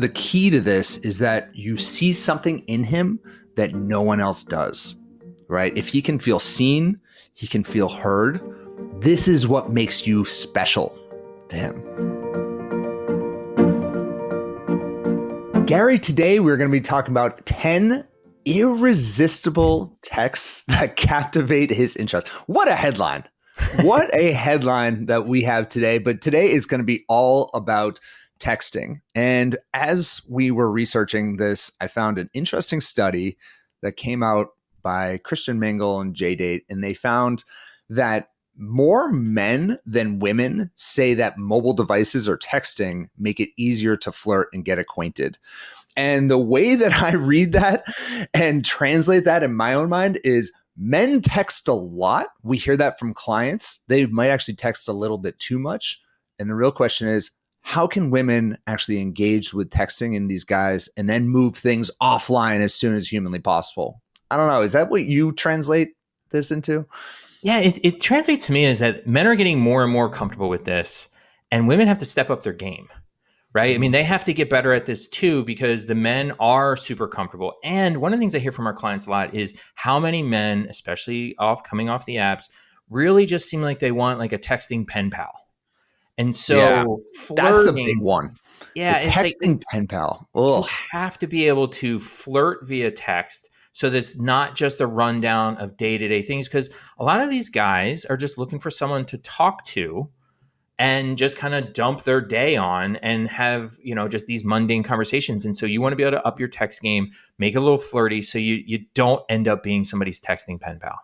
the key to this is that you see something in him that no one else does, right? If he can feel seen, he can feel heard. This is what makes you special to him. Gary, today we're going to be talking about 10 irresistible texts that captivate his interest. What a headline. What a headline that we have today. But today is going to be all about texting. And as we were researching this, I found an interesting study that came out by Christian Mingle and JDate, and they found that more men than women say that mobile devices or texting make it easier to flirt and get acquainted. And the way that I read that and translate that in my own mind is men text a lot. We hear that from clients. They might actually text a little bit too much. And the real question is, how can women actually engage with texting in these guys and then move things offline as soon as humanly possible? I don't know. Is that what you translate this into? Yeah, it translates to me as that men are getting more and more comfortable with this, and women have to step up their game, right? I mean, they have to get better at this too, because the men are super comfortable. And one of the things I hear from our clients a lot is how many men, especially coming off the apps, really just seem like they want like a texting pen pal. And so that's the big flirting, one. yeah, The it's like texting pen pal. you Ugh. have to be able to flirt via text so that's not just a rundown of day-to-day things, because a lot of these guys are just looking for someone to talk to and just kind of dump their day on and have, just these mundane conversations. And so you want to be able to up your text game, make it a little flirty so you don't end up being somebody's texting pen pal.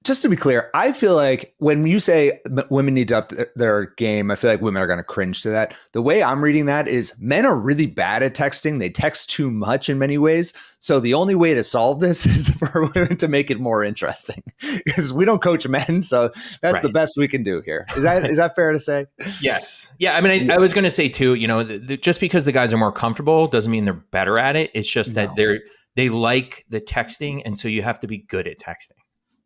Just to be clear, I feel like when you say women need to up their game, I feel like women are going to cringe to that. The way I'm reading that is men are really bad at texting. They text too much in many ways. So the only way to solve this is for women to make it more interesting, because we don't coach men. So that's Right. the best we can do here. Is that fair to say? Yes. Yeah. I mean, I was going to say too, just because the guys are more comfortable doesn't mean they're better at it. It's just that they like the texting. And so you have to be good at texting.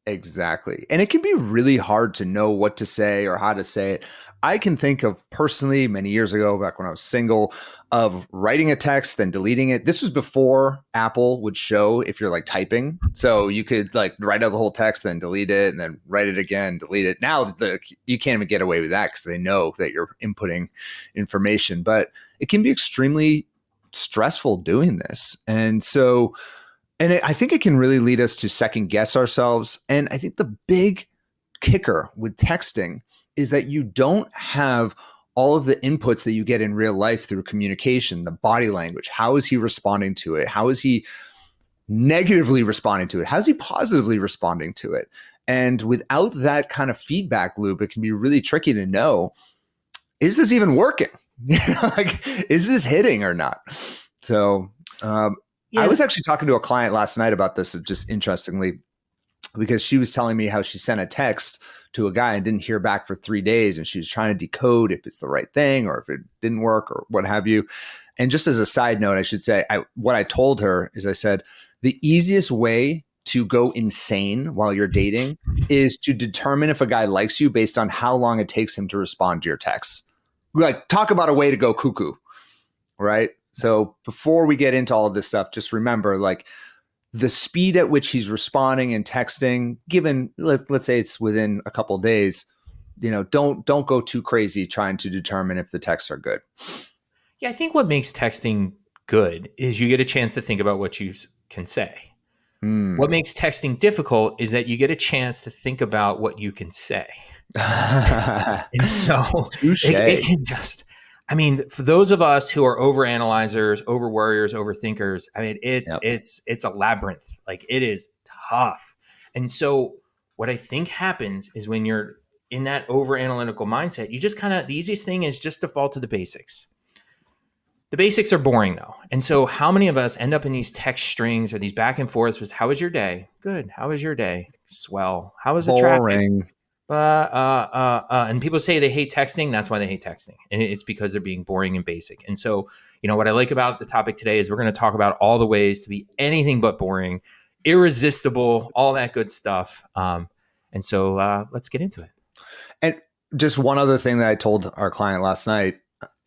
Exactly. And it can be really hard to know what to say or how to say it. I can think of personally many years ago, back when I was single, of writing a text, then deleting it. This was before Apple would show if you're like typing. So you could like write out the whole text, then delete it, and then write it again, delete it. Now you can't even get away with that because they know that you're inputting information. But it can be extremely stressful doing this. And so I think it can really lead us to second guess ourselves. And I think the big kicker with texting is that you don't have all of the inputs that you get in real life through communication, the body language. How is he responding to it? How is he negatively responding to it? How's he positively responding to it? And without that kind of feedback loop, it can be really tricky to know, is this even working? Like, is this hitting or not? So, I was actually talking to a client last night about this, just interestingly, because she was telling me how she sent a text to a guy and didn't hear back for 3 days. And she was trying to decode if it's the right thing or if it didn't work or what have you. And just as a side note, I should say, what I told her is I said, the easiest way to go insane while you're dating is to determine if a guy likes you based on how long it takes him to respond to your texts. Like, talk about a way to go cuckoo, right? So before we get into all of this stuff, just remember, like, the speed at which he's responding and texting, given let's say it's within a couple of days, don't go too crazy trying to determine if the texts are good. Yeah, I think what makes texting good is you get a chance to think about what you can say. What makes texting difficult is that you get a chance to think about what you can say. And so it can just, I mean, for those of us who are overanalyzers, over worriers, overthinkers, I mean, it's a labyrinth. Like, it is tough. And so what I think happens is when you're in that over analytical mindset, you just the easiest thing is just default to the basics. The basics are boring though. And so how many of us end up in these text strings or these back and forths with, how was your day? Good. How was your day? Swell. How was the traffic? Boring. And people say they hate texting. That's why they hate texting. And it's because they're being boring and basic. And so, what I like about the topic today is we're going to talk about all the ways to be anything but boring, irresistible, all that good stuff. And so let's get into it. And just one other thing that I told our client last night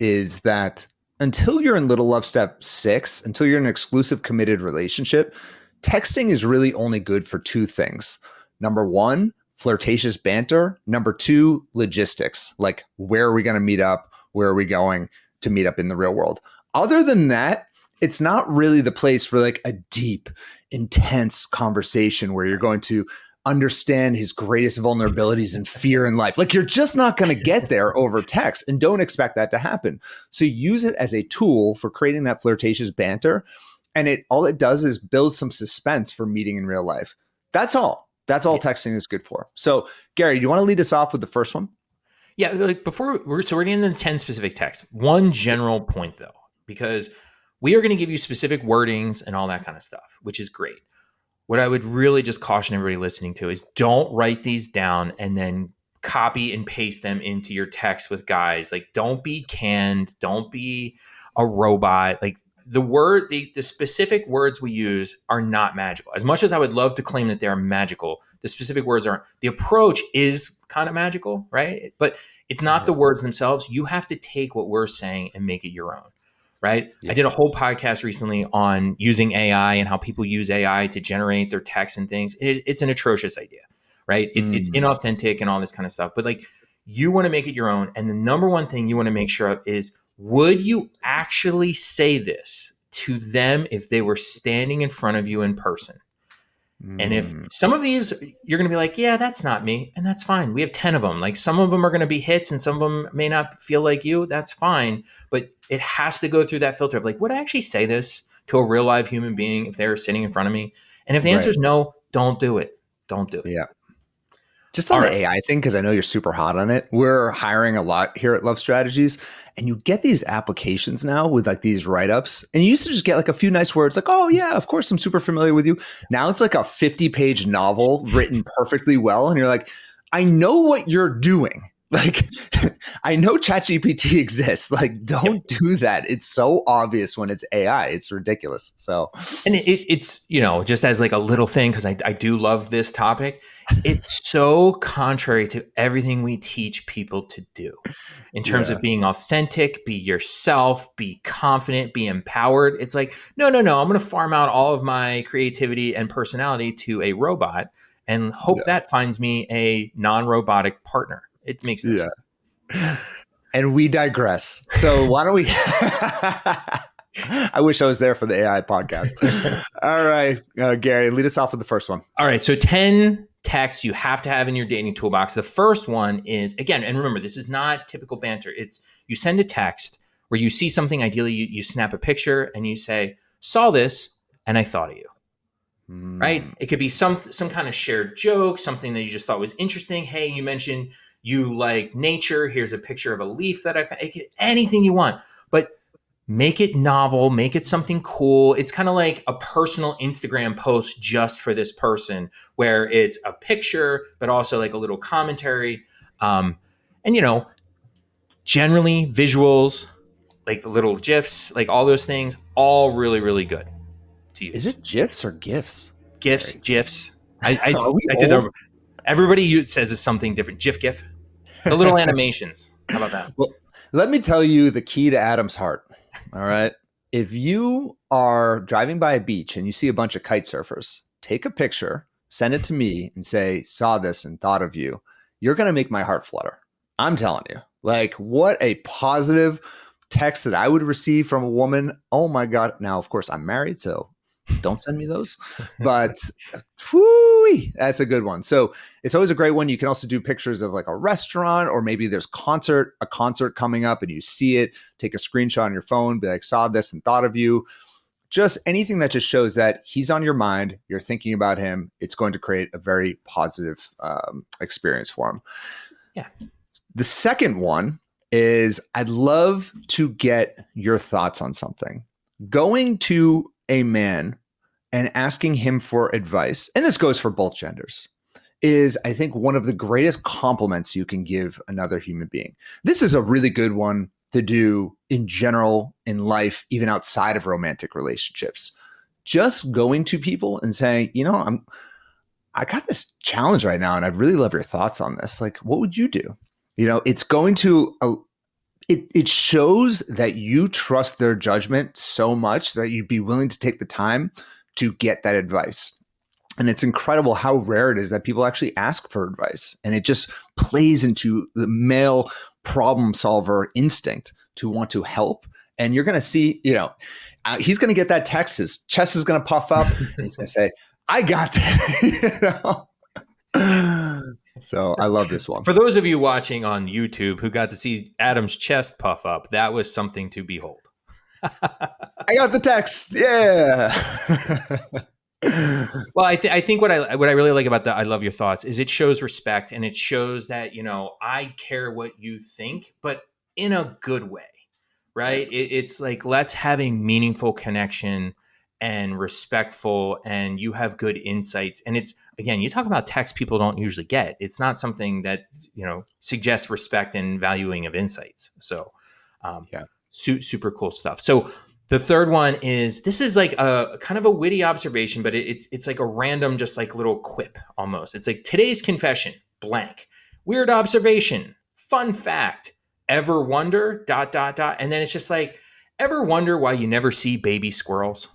is that until you're in little love step 6, until you're in an exclusive committed relationship, texting is really only good for two things. Number one, flirtatious banter. Number two, logistics. Like, where are we going to meet up? Where are we going to meet up in the real world? Other than that, it's not really the place for like a deep, intense conversation where you're going to understand his greatest vulnerabilities and fear in life. Like, you're just not going to get there over text, and don't expect that to happen. So use it as a tool for creating that flirtatious banter. And all it does is build some suspense for meeting in real life. That's all. That's all Yeah. texting is good for. So, Gary, do you want to lead us off with the first one? Yeah, like before we're getting into 10 specific texts. One general point though, because we are going to give you specific wordings and all that kind of stuff, which is great. What I would really just caution everybody listening to is don't write these down and then copy and paste them into your text with guys. Like, don't be canned, don't be a robot. Like, the specific words we use are not magical. As much as I would love to claim that they're magical, the specific words aren't. The approach is kind of magical, right? But it's not Yeah. the words themselves. You have to take what we're saying and make it your own, right? Yeah. I did a whole podcast recently on using AI and how people use AI to generate their text and things. It's an atrocious idea, right? It's inauthentic and all this kind of stuff. But like, you want to make it your own. And the number one thing you want to make sure of is, would you actually say this to them if they were standing in front of you in person? And if some of these, you're going to be like, yeah, that's not me. And that's fine. We have 10 of them. Like, some of them are going to be hits and some of them may not feel like you. That's fine. But it has to go through that filter of like, would I actually say this to a real live human being if they were sitting in front of me? And if the answer Right. is no, don't do it. Don't do it. Yeah. Just on All the right. AI thing, because I know you're super hot on it. We're hiring a lot here at Love Strategies, and you get these applications now with like these write-ups. And you used to just get like a few nice words, like, oh yeah, of course, I'm super familiar with you. Now it's like a 50-page novel written perfectly well. And you're like, I know what you're doing. Like, I know ChatGPT exists. Like, don't do that. It's so obvious when it's AI. It's ridiculous. So, And it's, just as like a little thing, because I do love this topic. It's so contrary to everything we teach people to do in terms yeah. of being authentic, be yourself, be confident, be empowered. It's like, no, no, no. I'm going to farm out all of my creativity and personality to a robot and hope Yeah. that finds me a non-robotic partner. It makes no sense. Yeah. And we digress. So why don't we? I wish I was there for the AI podcast. All right, Gary, lead us off with the first one. All right. So 10 texts you have to have in your dating toolbox. The first one is, again, and remember, this is not typical banter. It's, you send a text where you see something, ideally you snap a picture and you say, saw this and I thought of you. Right? It could be some kind of shared joke, something that you just thought was interesting. Hey, you mentioned you like nature. Here's a picture of a leaf that I found. Anything you want, but make it novel, make it something cool. It's kind of like a personal Instagram post just for this person, where it's a picture, but also like a little commentary. And generally visuals, like the little GIFs, like all those things, all really, really good to Is use. it GIFs or GIFs? GIFs. I Are we did old? that. Everybody says it's something different. GIF. The little animations. How about that? Well, let me tell you the key to Adam's heart. All right. If you are driving by a beach and you see a bunch of kite surfers, take a picture, send it to me, and say, saw this and thought of you. You're going to make my heart flutter. I'm telling you. Like, what a positive text that I would receive from a woman. Oh my God. Now, of course, I'm married, so don't send me those. But whoo, that's a good one. So it's always a great one. You can also do pictures of like a restaurant, or maybe there's a concert coming up and you see it, take a screenshot on your phone, be like, saw this and thought of you. Just anything that just shows that he's on your mind, you're thinking about him. It's going to create a very positive experience for him. Yeah. The second one is, I'd love to get your thoughts on something. Going to a man and asking him for advice, and this goes for both genders, is, I think, one of the greatest compliments you can give another human being. This is a really good one to do in general in life, even outside of romantic relationships. Just going to people and saying, I got this challenge right now and I'd really love your thoughts on this. Like, what would you do? It's going to it shows that you trust their judgment so much that you'd be willing to take the time to get that advice. And it's incredible how rare it is that people actually ask for advice. And it just plays into the male problem solver instinct to want to help. And you're going to see, he's going to get that text. His chest is going to puff up and he's going to say, I got that. So I love this one. For those of you watching on YouTube who got to see Adam's chest puff up, that was something to behold. I got the text. Yeah. Well, I think what I really like about that, I love your thoughts, is it shows respect, and it shows that, I care what you think, but in a good way, right? It's like, let's have a meaningful connection and respectful, and you have good insights. And it's, again, you talk about text people don't usually get. It's not something that, suggests respect and valuing of insights. So super cool stuff. So the third one is, this is like a kind of a witty observation, but it's like a random, just like little quip almost. It's like, today's confession, blank, weird observation, fun fact, ever wonder, ... And then it's just like, ever wonder why you never see baby squirrels?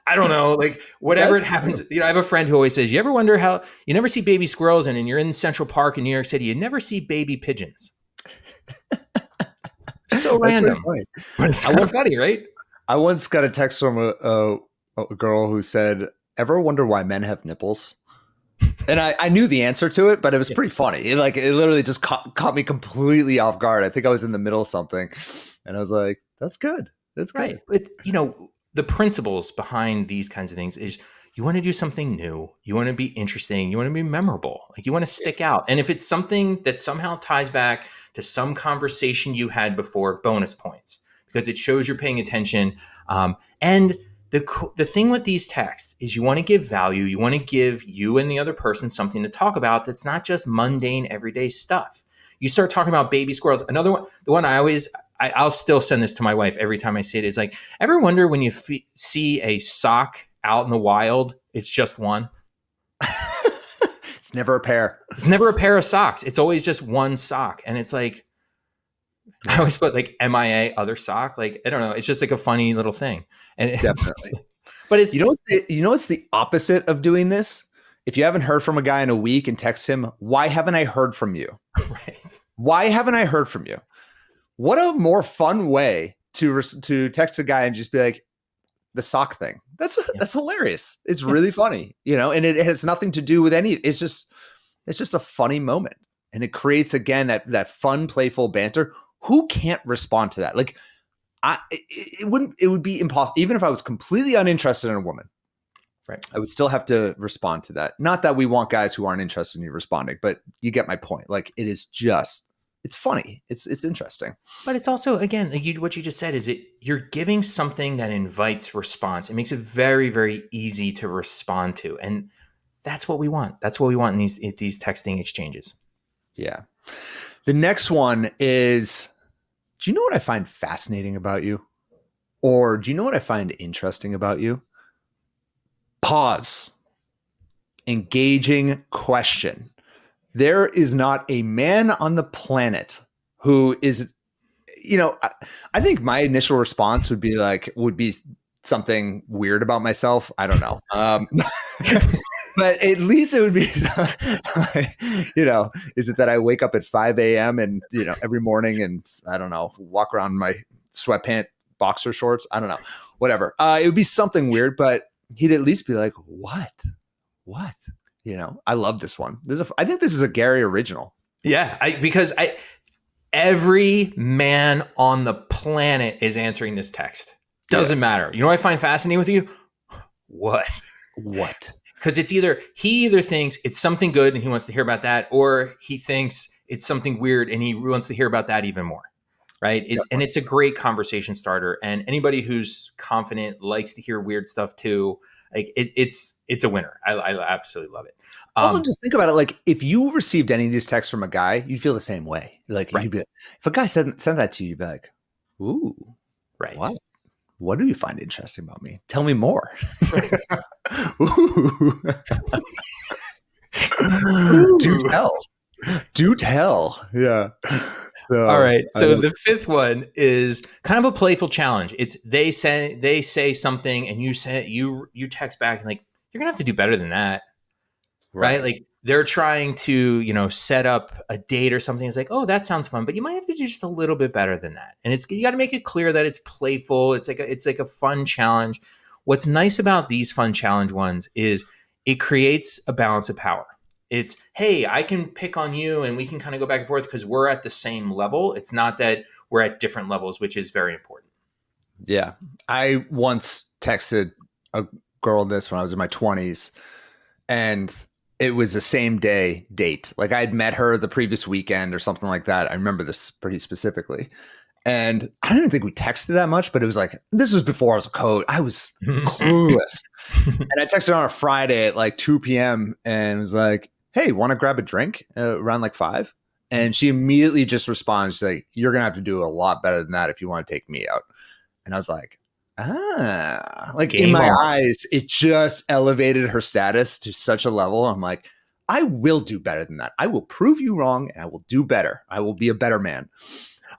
I don't know, like whatever it happens. I have a friend who always says, you ever wonder how you never see baby squirrels, and you're in Central Park in New York City, you never see baby pigeons. So random, but it's kind of funny, right? I once got a text from a girl who said, ever wonder why men have nipples? And I knew the answer to it, but it was pretty funny. It literally just caught me completely off guard. I think I was in the middle of something, and I was like, that's good. That's good. Right. But, the principles behind these kinds of things is, you want to do something new. You want to be interesting. You want to be memorable. Like, you want to stick out. And if it's something that somehow ties back to some conversation you had before, bonus points, because it shows you're paying attention. And the thing with these texts is, you want to give value. You want to give you and the other person something to talk about that's not just mundane, everyday stuff. You start talking about baby squirrels. Another one, the one I'll still send this to my wife every time I see it, is like, ever wonder when you see a sock out in the wild, it's just one? It's never a pair. It's never a pair of socks. It's always just one sock. And it's like, I always put like MIA, other sock. Like, I don't know. It's just like a funny little thing. And definitely. But it's, it's the opposite of doing this. If you haven't heard from a guy in a week and text him, why haven't I heard from you? Right. Why haven't I heard from you? What a more fun way to text a guy and just be like, the sock thing. That's hilarious. It's really funny, and it has nothing to do with it's just a funny moment. And it creates, again, that fun, playful banter. Who can't respond to that? Like, it would be impossible. Even if I was completely uninterested in a woman, right, I would still have to respond to that. Not that we want guys who aren't interested in you responding, but you get my point. Like, it's funny. It's interesting. But it's also, again, like what you just said, is you're giving something that invites response. It makes it very, very easy to respond to. And that's what we want. That's what we want in these texting exchanges. Yeah. The next one is, do you know what I find fascinating about you? Or do you know what I find interesting about you? Pause. Engaging question. There is not a man on the planet who is, I think my initial response would be something weird about myself. I don't know. But at least it would be, is it that I wake up at 5 a.m. and, every morning, and I don't know, walk around in my sweatpant boxer shorts. I don't know, whatever. It would be something weird, but he'd at least be like, what? I love this one. I think this is a Gary original. Yeah, because every man on the planet is answering this text. Doesn't matter. You know what I find fascinating with you? What? Because he either thinks it's something good and he wants to hear about that, or he thinks it's something weird and he wants to hear about that even more. Right. And it's a great conversation starter. And anybody who's confident likes to hear weird stuff too. Like, it's a winner. I absolutely love it. Also, just think about it. Like, if you received any of these texts from a guy, you'd feel the same way. Like, right. You'd be, if a guy sent that to you, you'd be like, ooh, right. What do you find interesting about me? Tell me more. Right. Ooh. Do tell. Do tell. Yeah. All So right. I So love. the fifth one is kind of a playful challenge. It's they say something and you text back and like you're gonna have to do better than that, right? Right. Like they're trying to, set up a date or something. It's like, oh, that sounds fun, but you might have to do just a little bit better than that. And you got to make it clear that it's playful. It's like a fun challenge. What's nice about these fun challenge ones is it creates a balance of power. It's, hey, I can pick on you and we can kind of go back and forth because we're at the same level. It's not that we're at different levels, which is very important. Yeah. I once texted a girl this when I was in my 20s, and it was the same day date. Like I had met her the previous weekend or something like that. I remember this pretty specifically. And I don't even think we texted that much, but it was like, this was before I was a code. I was clueless. And I texted her on a Friday at like 2 p.m. and was like, hey, want to grab a drink around like 5? And she immediately just responds, she's like, you're going to have to do a lot better than that if you want to take me out. And I was like, like in Game my on. eyes, it just elevated her status to such a level. I'm like, I will do better than that. I will prove you wrong and I will do better. I will be a better man.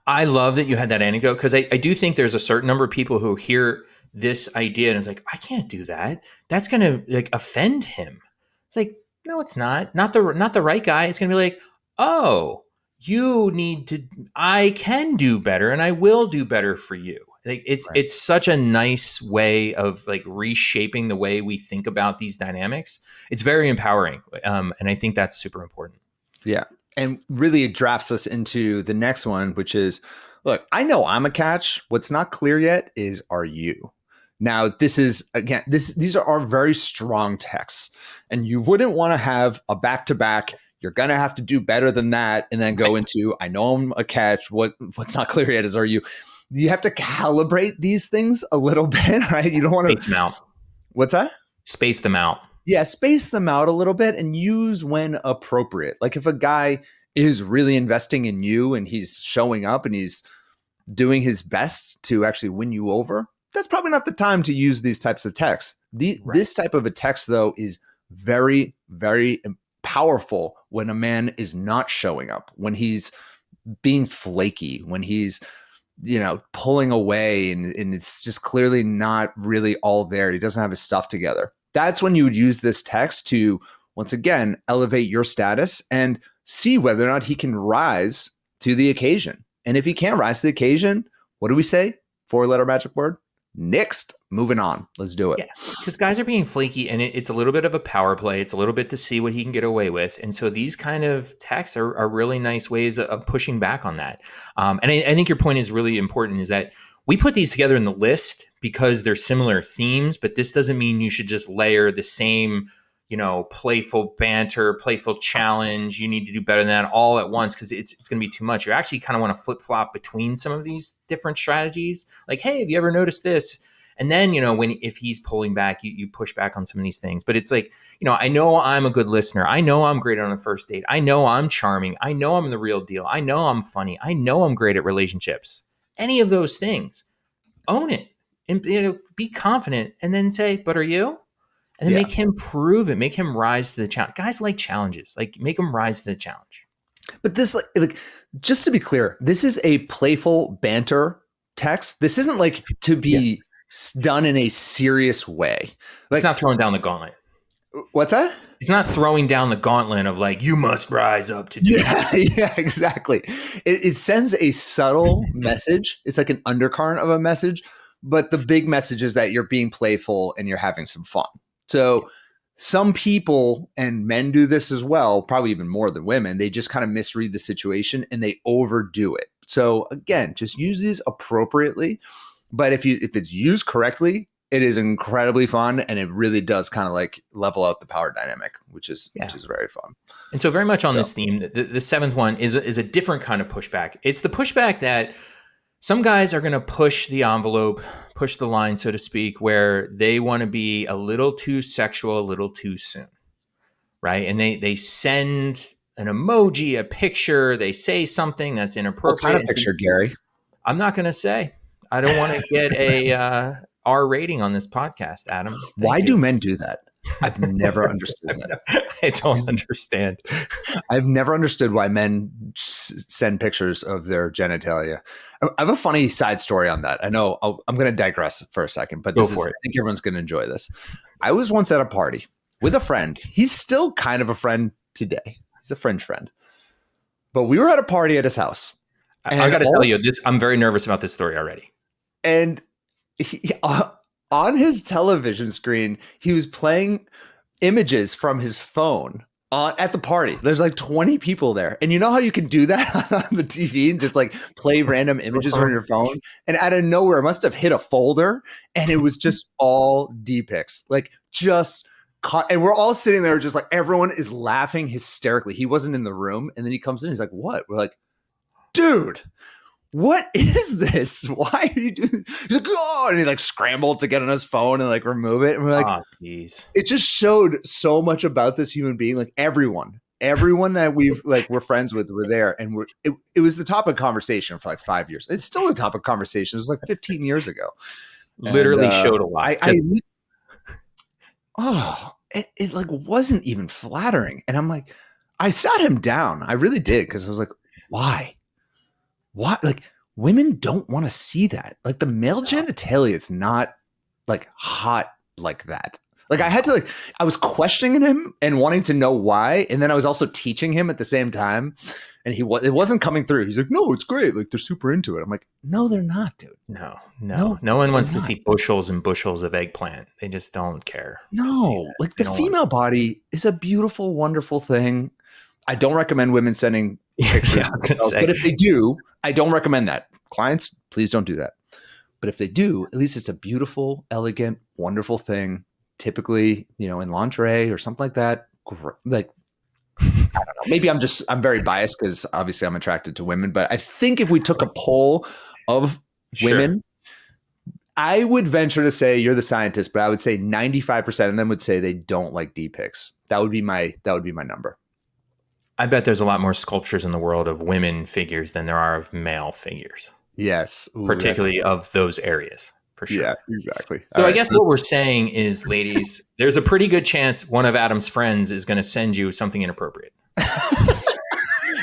I love that you had that anecdote because I do think there's a certain number of people who hear this idea and it's like, I can't do that. That's gonna like offend him. It's like, no, it's not. Not the right guy. It's gonna be like, oh, you need to I can do better and I will do better for you. Like Right. it's such a nice way of like reshaping the way we think about these dynamics. It's very empowering. And I think that's super important. Yeah. And really it drafts us into the next one, which is, look, I know I'm a catch. What's not clear yet is, are you? Now, this is again, these are very strong texts, and you wouldn't want to have a back to back. You're gonna have to do better than that, and then go Right. into, I know I'm a catch. What's not clear yet is, are you? You have to calibrate these things a little bit, right? You don't want Space to. them out. What's that? Space them out. Yeah, space them out a little bit and use when appropriate. Like if a guy is really investing in you and he's showing up and he's doing his best to actually win you over, that's probably not the time to use these types of texts. Right. This type of a text, though, is very, very powerful when a man is not showing up, when he's being flaky, when he's pulling away and it's just clearly not really all there. He doesn't have his stuff together. That's when you would use this text to, once again, elevate your status and see whether or not he can rise to the occasion. And if he can't rise to the occasion, what do we say? 4-letter magic word. Next, moving on. Let's do it. Yeah, because guys are being flaky, and it's a little bit of a power play. It's a little bit to see what he can get away with, and so these kind of texts are really nice ways of pushing back on that. And I think your point is really important. Is that we put these together in the list because they're similar themes, but this doesn't mean you should just layer the same, playful banter, playful challenge. You need to do better than that all at once because it's going to be too much. You actually kind of want to flip flop between some of these different strategies. Like, hey, have you ever noticed this? And then, if he's pulling back, you push back on some of these things. But it's like, I know I'm a good listener. I know I'm great on a first date. I know I'm charming. I know I'm the real deal. I know I'm funny. I know I'm great at relationships. Any of those things, own it and be confident and then say, but are you? And then Yeah. make him prove it. Make him rise to the challenge. Guys like challenges. Like make him rise to the challenge. But this, like, just to be clear, this is a playful banter text. This isn't like to Yeah. be done in a serious way. It's Like, not throwing down the gauntlet. what's that? It's not throwing down the gauntlet of like, you must rise up to do Yeah, yeah, exactly. It sends a subtle message. It's like an undercurrent of a message, but the big message is that you're being playful and you're having some fun. Yeah. So some people, and men do this as well, probably even more than women, they just kind of misread the situation and they overdo it. So again, just use these appropriately. But if it's used correctly, it is incredibly fun and it really does kind of like level out the power dynamic, which is Yeah. very fun. And so very much on So this theme, the seventh one is a different kind of pushback. It's the pushback that some guys are going to push the envelope, push the line, so to speak, where they want to be a little too sexual, a little too soon, right? And they send an emoji, a picture, they say something that's what kind inappropriate. of picture, Gary? I'm not going to say. I don't want to get a R rating on this podcast, Adam. Thank Why do you. men do that? I've never understood that. I don't understand. I've never understood why men send pictures of their genitalia. I have a funny side story on that. I know I'm going to digress for a second, but Go this is, for I it. think everyone's going to enjoy this. I was once at a party with a friend. He's still kind of a friend today. He's a fringe friend. But we were at a party at his house. I And got to tell you, this. I'm very nervous about this story already. and on his television screen, he was playing images from his phone at the party. There's like 20 people there. And you know how you can do that on the TV and just like play random images from your phone? And out of nowhere, it must have hit a folder and it was just all D pics. Like just caught. And we're all sitting there just like everyone is laughing hysterically. He wasn't in the room. And then he comes in. He's like, what? We're like, dude, what is this? Why are you doing? He's like, oh, and he like scrambled to get on his phone and like remove it. And we're like, oh, geez. It just showed so much about this human being. Like everyone that we're friends with were there, and it was the topic of conversation for like 5 years. It's still a topic of conversation. It was like 15 years ago. Literally And, showed a lot. It like wasn't even flattering, and I'm like, I sat him down. I really did because I was like, why? Why? Like women don't want to see that. Like the male genitalia is not like hot like that. Like I was questioning him and wanting to know why, and then I was also teaching him at the same time, and it wasn't coming through. He's like, "No, it's great. Like they're super into it." I'm like, "No, they're not, dude. No one wants to see bushels and bushels of eggplant. They just don't care. No, like the female body is a beautiful, wonderful thing. I don't recommend women sending pictures, but if they do, I don't recommend that. Clients, please don't do that. But if they do, at least it's a beautiful, elegant, wonderful thing. Typically, in lingerie or something like that. Like, I don't know. Maybe I'm very biased because obviously I'm attracted to women. But I think if we took a poll of women, I would venture to say you're the scientist, but I would say 95% of them would say they don't like D pics. That would be my number. I bet there's a lot more sculptures in the world of women figures than there are of male figures. Yes. Ooh, particularly of those areas, for sure. Yeah, exactly. So I guess what we're saying is, ladies, there's a pretty good chance one of Adam's friends is going to send you something inappropriate.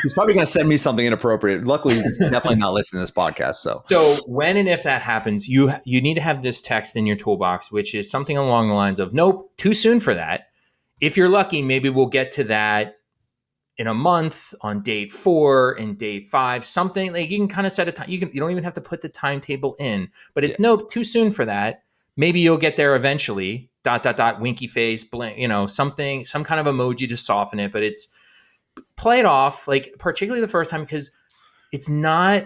He's probably going to send me something inappropriate. Luckily, he's definitely not listening to this podcast. So when and if that happens, you need to have this text in your toolbox, which is something along the lines of, nope, too soon for that. If you're lucky, maybe we'll get to that in a month, on date 4, in date 5, something like you can kind of set a time. You don't even have to put the timetable in, but it's nope, too soon for that. Maybe you'll get there eventually. ... winky face, blink, something, some kind of emoji to soften it, but it's play it off, like particularly the first time, because it's not,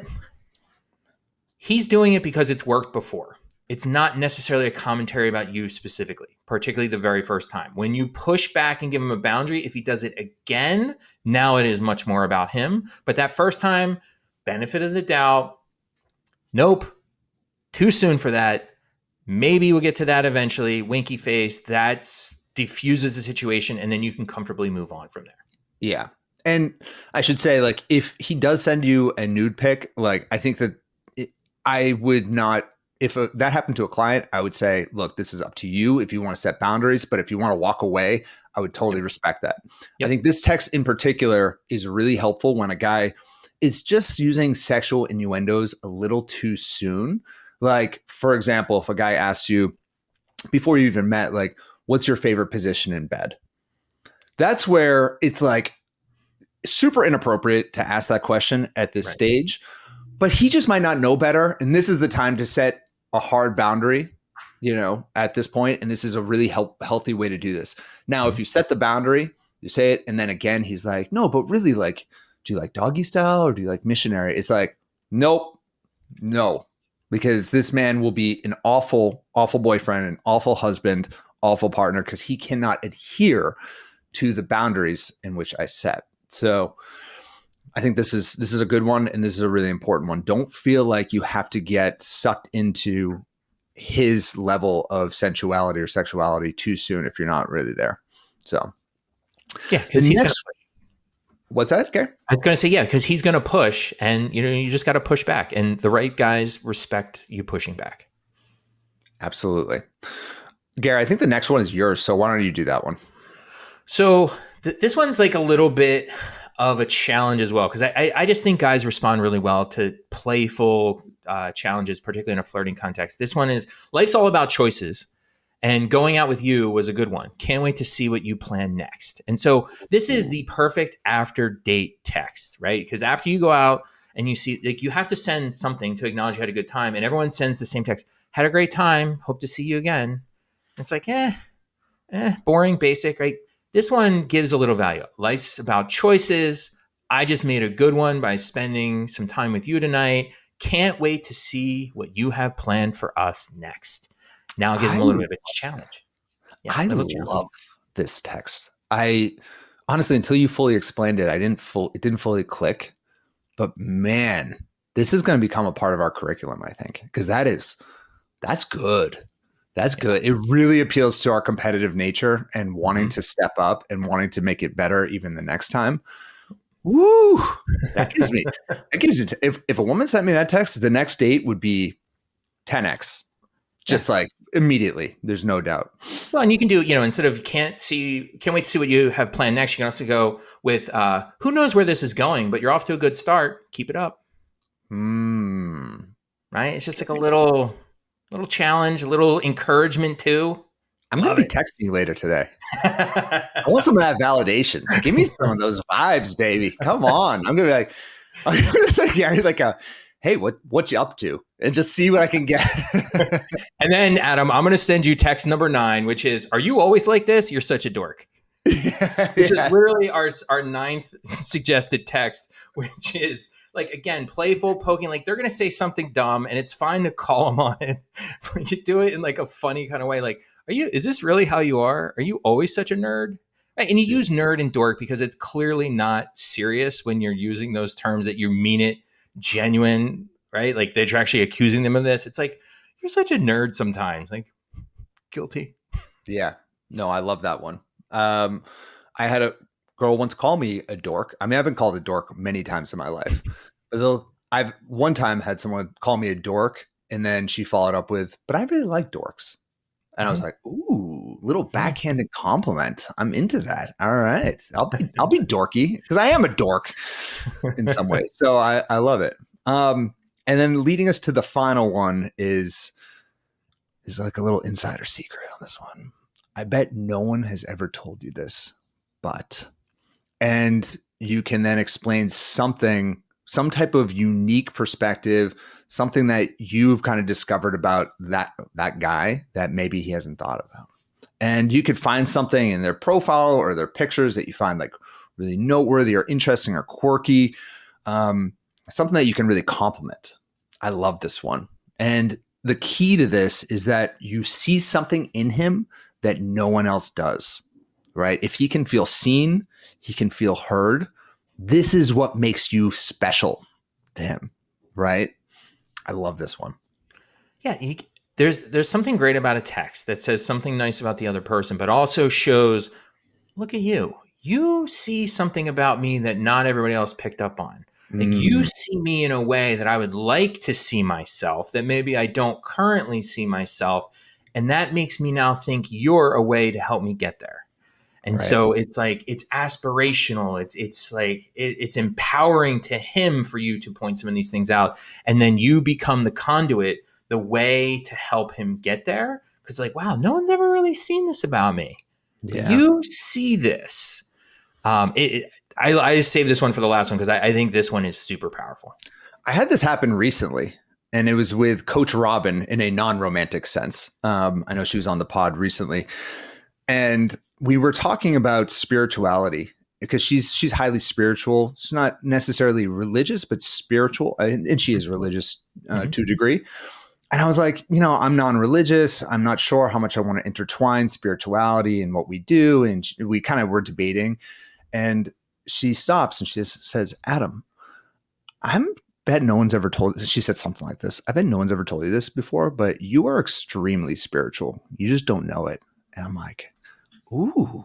he's doing it because it's worked before. It's not necessarily a commentary about you specifically, particularly the very first time. When you push back and give him a boundary, if he does it again, now it is much more about him. But that first time, benefit of the doubt, nope, too soon for that. Maybe we'll get to that eventually. Winky face, that diffuses the situation, and then you can comfortably move on from there. Yeah. And I should say, like, if he does send you a nude pic, like, I think that I would not, if that happened to a client, I would say, look, this is up to you if you want to set boundaries, but if you want to walk away, I would totally respect that. I think this text in particular is really helpful when a guy is just using sexual innuendos a little too soon. Like, for example, if a guy asks you before you even met, like, what's your favorite position in bed? That's where it's like super inappropriate to ask that question at this stage, but he just might not know better. And this is the time to set a hard boundary, at this point. And this is a really healthy way to do this. Now, if you set the boundary, you say it, and then again, he's like, no, but really, like, do you like doggy style or do you like missionary? It's like, nope, no, because this man will be an awful, awful boyfriend, an awful husband, awful partner, because he cannot adhere to the boundaries in which I set. So I think this is a good one, and this is a really important one. Don't feel like you have to get sucked into his level of sensuality or sexuality too soon if you're not really there. So yeah, because he's next, what's that, Gary? I was going to say, yeah, because he's going to push, and you just got to push back, and the right guys respect you pushing back. Absolutely. Gary, I think the next one is yours. So why don't you do that one? So this one's like a little bit of a challenge as well, because I just think guys respond really well to playful challenges, particularly in a flirting context. This one is life's all about choices. And going out with you was a good one. Can't wait to see what you plan next. And so this is the perfect after date text, right? Because after you go out and you see, like, you have to send something to acknowledge you had a good time. And everyone sends the same text. Had a great time. Hope to see you again. And it's like, boring, basic, right? This one gives a little value. Life's about choices. I just made a good one by spending some time with you tonight. Can't wait to see what you have planned for us next. Now it gives them a little bit of a challenge. Yeah, I little challenge. love this text. I honestly, until you fully explained it, it didn't fully click. But man, this is going to become a part of our curriculum, I think, because that's good. That's good. It really appeals to our competitive nature and wanting to step up and wanting to make it better even the next time. Woo! That gives me, if a woman sent me that text, the next date would be 10x. Just like immediately. There's no doubt. Well, and you can do, instead of can't wait to see what you have planned next, you can also go with who knows where this is going, but you're off to a good start. Keep it up. Right? It's just like a little challenge, a little encouragement too. I'm going to be texting you later today. I want some of that validation. Give me some of those vibes, baby. Come on. I'm going to say, Gary, hey, what you up to? And just see what I can get. And then, Adam, I'm going to send you text number 9, which is, are you always like this? You're such a dork. Which is literally our 9th suggested text, which is like, again, playful, poking, like they're going to say something dumb and it's fine to call them on it. But you do it in like a funny kind of way. Like, is this really how you are? Are you always such a nerd? Right. And you use nerd and dork because it's clearly not serious when you're using those terms, that you mean it genuine, right? Like they're actually accusing them of this. It's like, you're such a nerd sometimes. Like, guilty. Yeah. No, I love that one. I had a girl once call me a dork. I mean, I've been called a dork many times in my life, but I've one time had someone call me a dork, and then she followed up with, "But I really like dorks." And I was like, "Ooh, little backhanded compliment. I'm into that. All right, I'll be dorky because I am a dork in some ways." So I love it. And then leading us to the final one is like a little insider secret on this one. I bet no one has ever told you this, and you can then explain something, some type of unique perspective, something that you've kind of discovered about that guy that maybe he hasn't thought about. And you could find something in their profile or their pictures that you find like really noteworthy or interesting or quirky, something that you can really compliment. I love this one. And the key to this is that you see something in him that no one else does, right? If he can feel seen, he can feel heard. This is what makes you special to him, right? I love this one. Yeah, there's something great about a text that says something nice about the other person, but also shows, look at you. You see something about me that not everybody else picked up on. Like you see me in a way that I would like to see myself, that maybe I don't currently see myself. And that makes me now think you're a way to help me get there. And so it's like, it's aspirational. It's like, it's empowering to him for you to point some of these things out. And then you become the conduit, the way to help him get there. Cause like, wow, no one's ever really seen this about me. But you see this. I saved this one for the last one because I think this one is super powerful. I had this happen recently, and it was with Coach Robin in a non-romantic sense. I know she was on the pod recently, and we were talking about spirituality because she's highly spiritual. She's not necessarily religious, but spiritual, and she is religious to a degree. And I was like, I'm non-religious. I'm not sure how much I want to intertwine spirituality and what we do. And we kind of were debating, and she stops and she says, Adam, I bet no one's ever told, she said something like this. I bet no one's ever told you this before, but you are extremely spiritual. You just don't know it. And I'm like, ooh,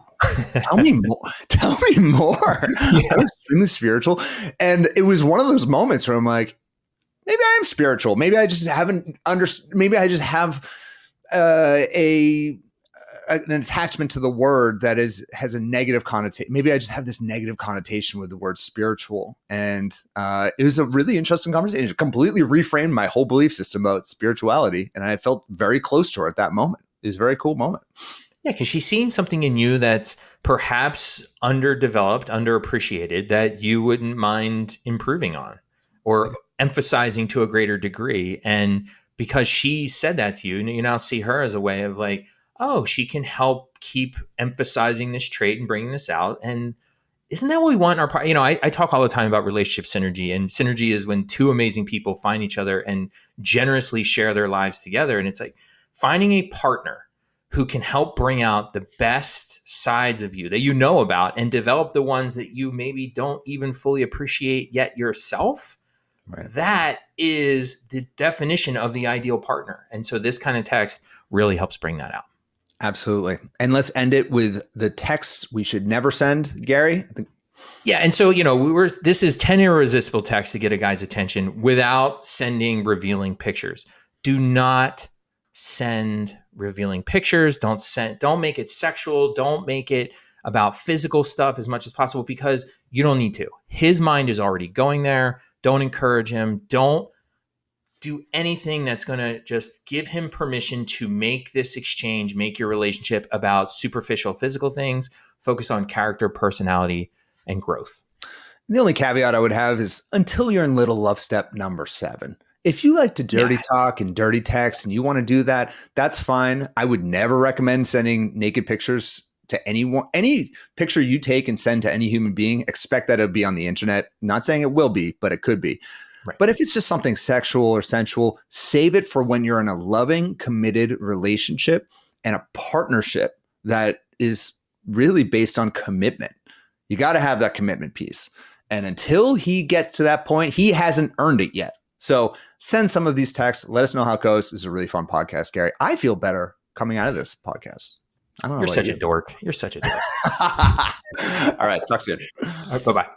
tell me more. Tell me more. Yeah. I'm extremely spiritual. And it was one of those moments where I'm like, maybe I am spiritual. Maybe I just haven't maybe I just have a an attachment to the word that has a negative connotation. Maybe I just have this negative connotation with the word spiritual. And it was a really interesting conversation. It completely reframed my whole belief system about spirituality. And I felt very close to her at that moment. It was a very cool moment. Yeah, because she's seeing something in you that's perhaps underdeveloped, underappreciated, that you wouldn't mind improving on or emphasizing to a greater degree. And because she said that to you, you now see her as a way of like, oh, she can help keep emphasizing this trait and bringing this out. And isn't that what we want in our part? I talk all the time about relationship synergy, and synergy is when two amazing people find each other and generously share their lives together. And it's like finding a partner who can help bring out the best sides of you that you know about and develop the ones that you maybe don't even fully appreciate yet yourself. Right. That is the definition of the ideal partner. And so this kind of text really helps bring that out. Absolutely. And let's end it with the texts we should never send, Gary. Yeah, and so this is 10 irresistible texts to get a guy's attention without sending revealing pictures. Do not send revealing pictures. Don't make it sexual. Don't make it about physical stuff as much as possible, because you don't need to. His mind is already going there. Don't encourage him. Don't do anything that's going to just give him permission to make this exchange, make your relationship about superficial physical things. Focus on character, personality, and growth. The only caveat I would have is until you're in little love step number 7. If you like to dirty talk and dirty text and you want to do that, that's fine. I would never recommend sending naked pictures to anyone. Any picture you take and send to any human being, expect that it'll be on the internet. Not saying it will be, but it could be. Right. But if it's just something sexual or sensual, save it for when you're in a loving, committed relationship and a partnership that is really based on commitment. You got to have that commitment piece. And until he gets to that point, he hasn't earned it yet. So send some of these texts. Let us know how it goes. This is a really fun podcast, Gary. I feel better coming out of this podcast. I don't know. You're such a dork. You're such a dork. All right. Talk soon. Bye-bye.